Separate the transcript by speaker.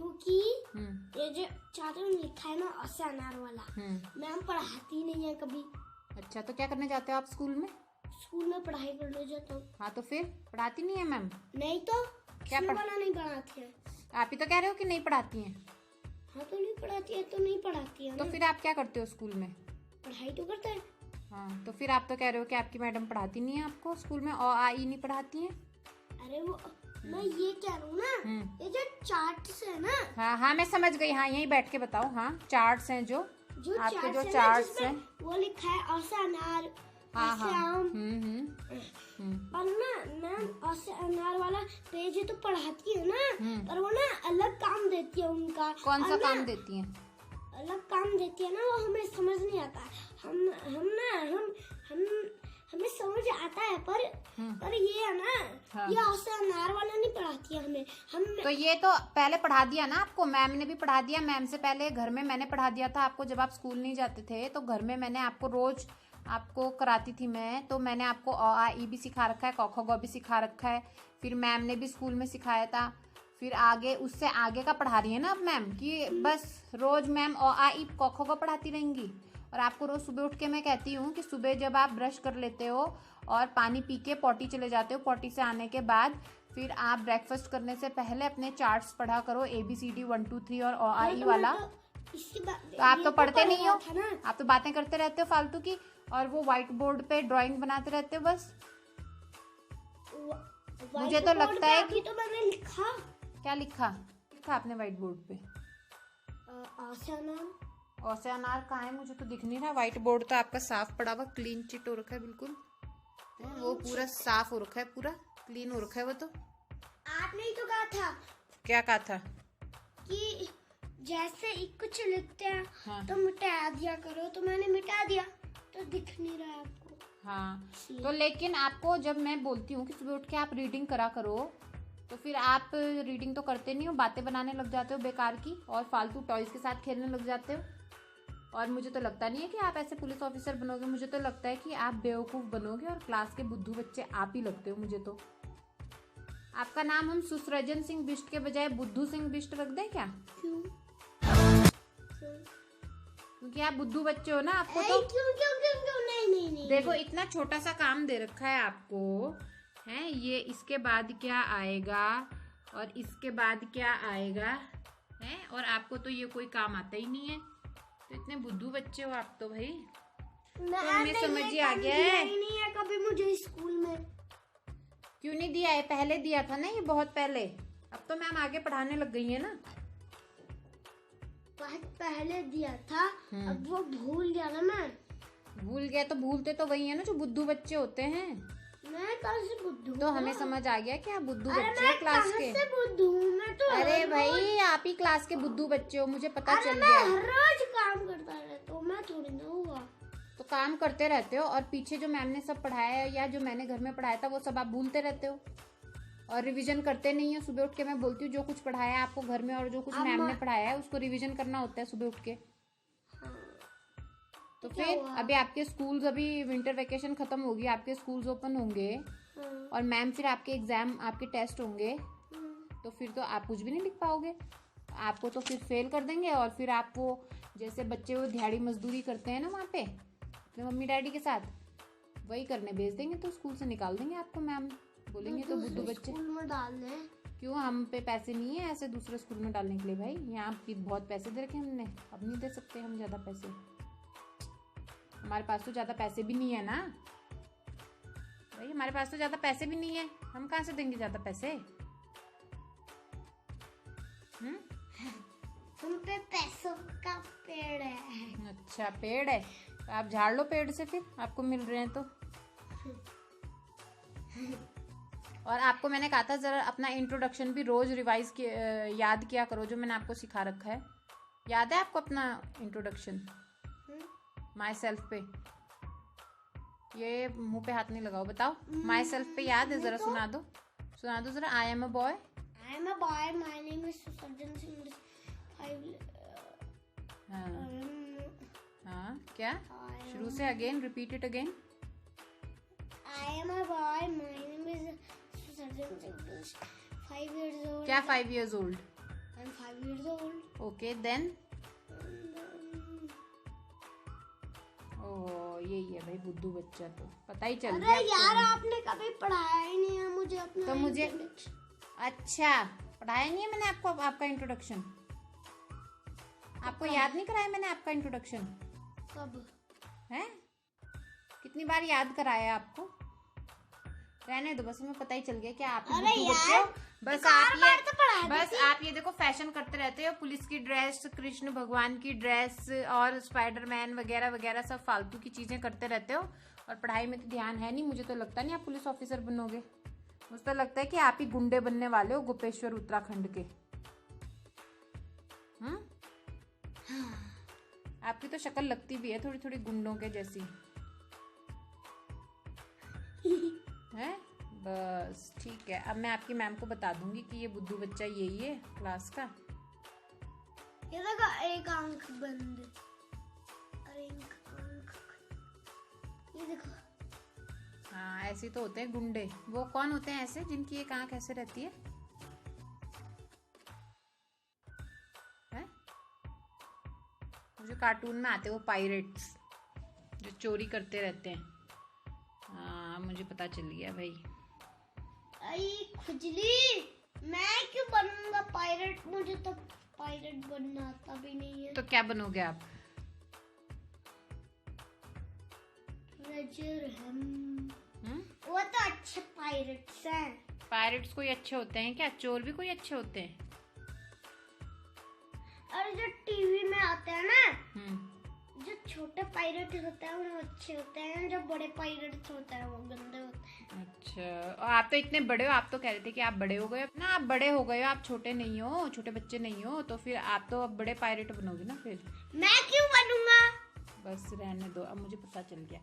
Speaker 1: क्योंकि ये जो चार्ट में लिखा है ना अ से अनार वाला, मैम पढ़ाती नहीं है कभी।
Speaker 2: अच्छा, तो क्या करने जाते हो आप स्कूल में?
Speaker 1: स्कूल में पढ़ाई करने जाता हूँ।
Speaker 2: हाँ, तो फिर पढ़ाती नहीं है मैम?
Speaker 1: नहीं तो
Speaker 2: क्या
Speaker 1: नहीं पढ़ाती है।
Speaker 2: आप ही तो कह रहे हो कि नहीं पढ़ाती हैं।
Speaker 1: हाँ, तो नहीं पढ़ाती है तो नहीं पढ़ाती है
Speaker 2: तो
Speaker 1: ना।
Speaker 2: फिर आप क्या करते हो स्कूल में?
Speaker 1: पढ़ाई तो करते हैं।
Speaker 2: हाँ, तो फिर आप तो कह रहे हो कि आपकी मैडम पढ़ाती नहीं है आपको स्कूल में, और आई नहीं पढ़ाती है।
Speaker 1: अरे वो मैं ये कह रहा हूँ ना, ये जो चार्ट्स है ना।
Speaker 2: हाँ हाँ, मैं समझ गई। हाँ, यहीं बैठ के बताओ। हाँ, चार्ट्स हैं जो आपके, जो चार्ट्स हैं
Speaker 1: वो लिखा है अ से अनार,
Speaker 2: हाँ
Speaker 1: से
Speaker 2: हाँ।
Speaker 1: आम। और ना मैम अ से अनार वाला पेज तो पढ़ाती है ना, पर वो ना अलग काम देती है उनका।
Speaker 2: कौन सा काम देती हैं?
Speaker 1: अलग काम देती है ना, वो हमें समझ नहीं आता। हमें समझ आता है, पर ये है ना, ये अ से अनार वाला नहीं पढ़ाती है हमें।
Speaker 2: तो ये तो पहले पढ़ा दिया ना आपको, मैम ने भी पढ़ा दिया। मैम से पहले घर में मैंने पढ़ा दिया था आपको, जब आप स्कूल नहीं जाते थे तो घर में मैंने आपको रोज आपको कराती थी मैं। तो मैंने आपको अ आ इ भी सिखा रखा है, क ख ग भी सिखा रखा है। फिर मैम ने भी स्कूल में सिखाया था। फिर आगे, उससे आगे का पढ़ा रही है ना अब मैम, कि बस रोज मैम अ आ इ क ख ग पढ़ाती रहेंगी। और आपको रोज सुबह उठ के मैं कहती हूँ कि सुबह जब आप ब्रश कर लेते हो और पानी पी के पॉटी चले जाते हो, पॉटी से आने के बाद फिर आप ब्रेकफास्ट करने से पहले अपने चार्ट्स पढ़ा करो, ABCD 1 2 3 और अ आ इ वाला। तो आप तो पढ़ते नहीं हो, आप तो बातें करते रहते हो फालतू की, और वो व्हाइट बोर्ड पे ड्राइंग बनाते रहते हो बस। मुझे तो लगता है कि
Speaker 1: तो मैंने लिखा।
Speaker 2: क्या लिखा आपने व्हाइट बोर्ड पे?
Speaker 1: अ से अनार।
Speaker 2: अ से अनार कहाँ है? मुझे तो दिख नहीं रहा। व्हाइट बोर्ड तो आपका साफ पड़ा हुआ, क्लीन चिट हो रखा है बिल्कुल। वो पूरा साफ हो रखा है, पूरा क्लीन हो रखा है वो तो।
Speaker 1: आपने ही तो कहा था।
Speaker 2: क्या कहा था?
Speaker 1: कि जैसे ही कुछ लिखते हैं
Speaker 2: हाँ।
Speaker 1: तो मिटा दिया करो, तो मैंने मिटा दिया, तो दिख नहीं रहा है आपको।
Speaker 2: हाँ, तो लेकिन आपको जब मैं बोलती हूँ कि सुबह उठ के आप रीडिंग करा करो, तो फिर आप रीडिंग तो करते नहीं हो, बातें बनाने लग जाते हो बेकार की, और फालतू टॉयज के साथ खेलने लग जाते हो। और मुझे तो लगता नहीं है कि आप ऐसे पुलिस ऑफिसर बनोगे। मुझे तो लगता है कि आप बेवकूफ़ बनोगे, और क्लास के बुद्धू बच्चे आप ही लगते हो मुझे तो। आपका नाम हम सुसृजन सिंह बिष्ट के बजाय बुद्धू सिंह बिष्ट रख दें क्या?
Speaker 1: क्यों?
Speaker 2: क्योंकि आप बुद्धू बच्चे हो ना। आपको तो
Speaker 1: क्यों क्यों क्यों क्यों नहीं।
Speaker 2: देखो, इतना छोटा सा काम दे रखा है आपको, है ये, इसके बाद क्या आएगा और इसके बाद क्या आएगा, है, और आपको तो ये कोई काम आता ही नहीं है। तो इतने बुद्धू बच्चे हो आप तो भाई। तो हमें समझ ही आ गया है।
Speaker 1: नहीं है कभी मुझे स्कूल में।
Speaker 2: क्यों नहीं दिया है? पहले दिया था ना, ये बहुत पहले। अब तो मैम आगे पढ़ाने लग गई है ना।
Speaker 1: पहले दिया था, अब वो भूल गया ना मैं।
Speaker 2: भूल गया तो भूलते तो वही है ना जो बुद्धू बच्चे होते हैं।
Speaker 1: मैं कहाँ से बुद्धू?
Speaker 2: तो हमें समझ आ गया कि आप बुद्धू बच्चे हो क्लास के।
Speaker 1: से बुद्धू मैं तो।
Speaker 2: अरे भाई, आप ही क्लास के बुद्धू बच्चे हो, मुझे पता चल गया।
Speaker 1: मैं हर रोज काम करता रहता हूँ, मैं थोड़ी ना हुआ।
Speaker 2: तो काम करते रहते हो, और पीछे जो मैम ने सब पढ़ाया है या जो मैंने घर में पढ़ाया था वो सब आप भूलते रहते हो, और रिवीजन करते नहीं हो। सुबह उठ के मैं बोलती हूँ जो कुछ पढ़ाया है आपको घर में और जो कुछ मैम ने पढ़ाया है उसको रिवीजन करना होता है सुबह उठ के। तो फिर अभी आपके स्कूल्स, अभी विंटर वेकेशन खत्म होगी, आपके स्कूल्स ओपन होंगे, और मैम फिर आपके एग्जाम, आपके टेस्ट होंगे, तो फिर तो आप कुछ भी नहीं लिख पाओगे। आपको तो फिर फेल कर देंगे, और फिर आप वो जैसे बच्चे वो दिहाड़ी मजदूरी करते हैं ना वहाँ पे अपने मम्मी डैडी के साथ, वही करने भेज देंगे। तो स्कूल से निकाल देंगे आपको मैम, बोलेंगे तो बुद्धू बच्चे।
Speaker 1: स्कूल में डाल दें।
Speaker 2: क्यों? हम पे पैसे नहीं है ऐसे दूसरे स्कूल में डालने के लिए भाई। यहाँ भी बहुत पैसे दे रखे हमने, अब नहीं दे सकते हम ज़्यादा पैसे। हमारे पास तो ज़्यादा पैसे भी नहीं है ना भाई, हमारे पास तो ज़्यादा पैसे भी नहीं है, हम कहाँ से देंगे ज़्यादा पैसे?
Speaker 1: हम पे पैसों का पेड़ है।
Speaker 2: अच्छा, पेड़ है तो आप झाड़ लो पेड़ से, फिर आपको मिल रहे हैं तो। और आपको मैंने कहा था जरा अपना इंट्रोडक्शन भी रोज रिवाइज याद किया करो, जो मैंने आपको सिखा रखा है। याद है आपको अपना इंट्रोडक्शन माई सेल्फ पे? ये मुंह पे हाथ नहीं लगाओ, बताओ माई सेल्फ पे याद है? जरा सुना दो जरा। I am a boy,
Speaker 1: my name is Susarjan Singh.
Speaker 2: हाँ, क्या? शुरू से again, repeat it again.
Speaker 1: I am a boy. My name is Susajan Singh. 5 years old.
Speaker 2: क्या 5 years old?
Speaker 1: I'm 5 years old.
Speaker 2: Okay then ओ यही है भाई बुद्धू बच्चा, तो पता ही चल गया
Speaker 1: अरे यार आपने कभी पढ़ाया ही नहीं है मुझे अपना
Speaker 2: तो मुझे
Speaker 1: introduction।
Speaker 2: अच्छा पढ़ाया नहीं है मैंने आपको आपका इंट्रोडक्शन, आपको याद नहीं कराया मैंने आपका इंट्रोडक्शन
Speaker 1: कब
Speaker 2: है? कितनी बार याद कराया आपको? रहने दो, बस हमें पता ही चल गया कि आप
Speaker 1: अरे
Speaker 2: बुद्धू बच्चे
Speaker 1: यार,
Speaker 2: हो। बस आप
Speaker 1: बार तो पढ़ाया
Speaker 2: ये बस आप ये देखो फैशन करते रहते हो, पुलिस की ड्रेस, कृष्ण भगवान की ड्रेस और स्पाइडरमैन वगैरह वगैरह सब फालतू की चीजें करते रहते हो, और पढ़ाई में तो ध्यान है नहीं। मुझे तो लगता नहीं आप पुलिस ऑफिसर बनोगे, मुझे तो लगता है कि आप ही गुंडे बनने वाले हो गोपेश्वर उत्तराखंड के। आपकी तो शक्ल लगती भी है थोड़ी थोड़ी गुंडों के जैसी है। बस ठीक है, अब मैं आपकी मैम को बता दूंगी कि ये बुद्धू बच्चा यही है क्लास का।
Speaker 1: ये देखो एक आंख बंद, अरे आंख, ये देखो।
Speaker 2: हाँ ऐसे तो होते हैं गुंडे। वो कौन होते हैं ऐसे जिनकी एक आंख ऐसे रहती है? जो कार्टून में आते हैं वो पायरेट्स जो चोरी करते रहते हैं। हाँ मुझे पता चल गया भाई।
Speaker 1: आई खुजली, मैं क्यों बनूंगा पायरेट? मुझे तो पायरेट बनना आता भी नहीं है।
Speaker 2: तो क्या बनोगे आप?
Speaker 1: ट्रेजर वो तो अच्छे पायरेट्स हैं।
Speaker 2: पायरेट्स कोई अच्छे होते हैं क्या? चोर भी कोई अच्छे होते हैं?
Speaker 1: और जो टीवी में आते हैं ना, जो छोटे पायरेट होते हैं वो अच्छे होते हैं, जो बड़े पायरेट्स होते हैं वो गंदे होते हैं।
Speaker 2: अच्छा, और आप तो इतने बड़े हो, आप तो कह रहे थे कि आप बड़े हो गए ना, आप बड़े हो गए हो, आप छोटे नहीं हो, छोटे बच्चे नहीं हो, तो फिर आप तो अब बड़े पायरेट बनोगे ना फिर।
Speaker 1: मैं क्यों बनूंगा?
Speaker 2: बस रहने दो, अब मुझे पता चल गया।